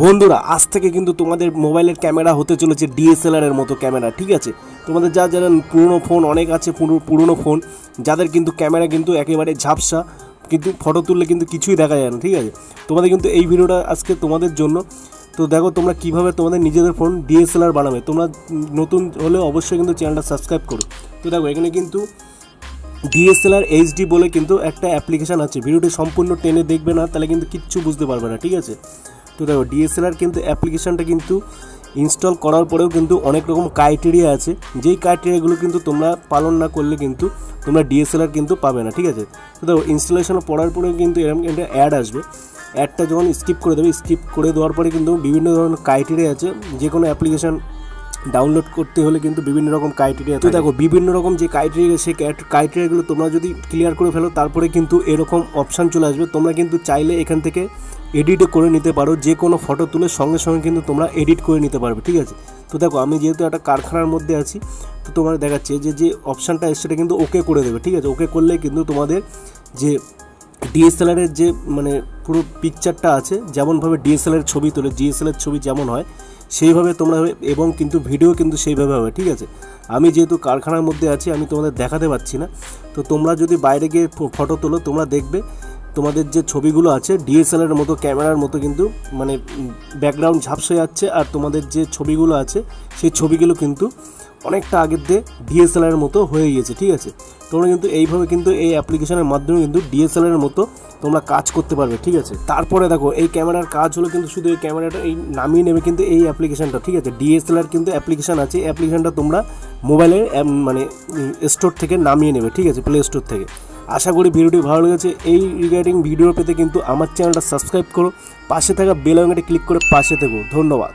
বন্ধুরা আজ থেকে কিন্তু তোমাদের মোবাইলের ক্যামেরা হতে চলেছে ডিএসএলআর এর মতো ক্যামেরা, ঠিক আছে। তোমাদের যারা পুরনো ফোন অনেক আছে, পুরনো ফোন যাদের কিন্তু ক্যামেরা কিন্তু একেবারে ঝাপসা, কিন্তু ফটো তুললে কিন্তু কিছুই দেখা যায় না, ঠিক আছে। তোমাদের কিন্তু এই ভিডিওটা আজকে তোমাদের জন্য। তো দেখো তোমরা কীভাবে তোমাদের নিজেদের ফোন ডিএসএলআর বানাবে। তোমরা নতুন হলে অবশ্যই কিন্তু চ্যানেলটা সাবস্ক্রাইব করো। তো দেখো এখানে কিন্তু ডিএসএলআর এইচডি বলে কিন্তু একটা অ্যাপ্লিকেশান আছে। ভিডিওটি সম্পূর্ণ টেনে দেখবে না, তাহলে কিন্তু কিচ্ছু বুঝতে পারবে না, ঠিক আছে। তো দেখো ডিএসএলআর কিন্তু অ্যাপ্লিকেশানটা কিন্তু ইনস্টল করার পরেও কিন্তু অনেক রকম ক্রাইটেরিয়া আছে, যেই ক্রাইটেরিয়াগুলো কিন্তু তোমরা পালন না করলে কিন্তু তোমরা ডিএসএলআর কিন্তু পাবে না, ঠিক আছে। তো দেখো ইনস্টলেশন পড়ার পরেও কিন্তু এরকম একটা অ্যাড আসবে। অ্যাডটা যখন স্কিপ করে দেবে, স্কিপ করে দেওয়ার পরে কিন্তু বিভিন্ন ধরনের ক্রাইটেরিয়া আছে। যে কোনো অ্যাপ্লিকেশান ডাউনলোড করতে হলে কিন্তু বিভিন্ন রকম ক্রাইটেরিয়া। তো দেখো বিভিন্ন রকম যে ক্রাইটেরিয়া, সেই ক্রাইটেরিয়াগুলো তোমরা যদি ক্লিয়ার করে ফেলো, তারপরে কিন্তু এরকম অপশান চলে আসবে। তোমরা কিন্তু চাইলে এখান থেকে এডিটও করে নিতে পারো, যে কোনো ফটো তুলে সঙ্গে সঙ্গে কিন্তু তোমরা এডিট করে নিতে পারবে, ঠিক আছে। তো দেখো আমি যেহেতু একটা কারখানার মধ্যে আছি, তো তোমার দেখাচ্ছে যে অপশানটা এসে সেটা কিন্তু ওকে করে দেবে, ঠিক আছে। ওকে করলে কিন্তু তোমাদের যে ডিএসএলআরের যে মানে পুরো পিকচারটা আছে, যেমনভাবে ডিএসএলআর ছবি তোলে, ডিএসএলআর ছবি যেমন হয় সেইভাবে তোমরা, এবং কিন্তু ভিডিও কিন্তু সেইভাবে হবে, ঠিক আছে। আমি যেহেতু কারখানার মধ্যে আছি, আমি তোমাদের দেখাতে পারছি না। তো তোমরা যদি বাইরে গিয়ে ফটো তোলো, তোমরা দেখবে তোমাদের যে ছবিগুলো আছে ডিএসএলআর মতো, ক্যামেরার মতো কিন্তু মানে ব্যাকগ্রাউন্ড ঝাপসে যাচ্ছে, আর তোমাদের যে ছবিগুলো আছে সেই ছবিগুলো কিন্তু অনেকটা আগের দিয়ে ডিএসএলআর মতো হয়ে গিয়েছে, ঠিক আছে। তোমরা কিন্তু এইভাবে কিন্তু এই অ্যাপ্লিকেশনের মাধ্যমে কিন্তু ডিএসএলআর মতো তোমরা কাজ করতে পারবে, ঠিক আছে। তারপরে দেখো এই ক্যামেরার কাজ হলো কিন্তু শুধু এই ক্যামেরাটা এই নামিয়ে নেবে কিন্তু এই অ্যাপ্লিকেশানটা, ঠিক আছে। ডিএসএলআর কিন্তু অ্যাপ্লিকেশান আছে, এই অ্যাপ্লিকেশানটা তোমরা মোবাইলের মানে স্টোর থেকে নামিয়ে নেবে, ঠিক আছে, প্লে স্টোর থেকে। আশা করি ভিডিওটি ভালো লেগেছে। এই রিগার্ডিং ভিডিও পেতে কিন্তু আমার চ্যানেলটা সাবস্ক্রাইব করো, পাশে থাকা বেল আইকনটি ক্লিক করে পাশে থেকো। ধন্যবাদ।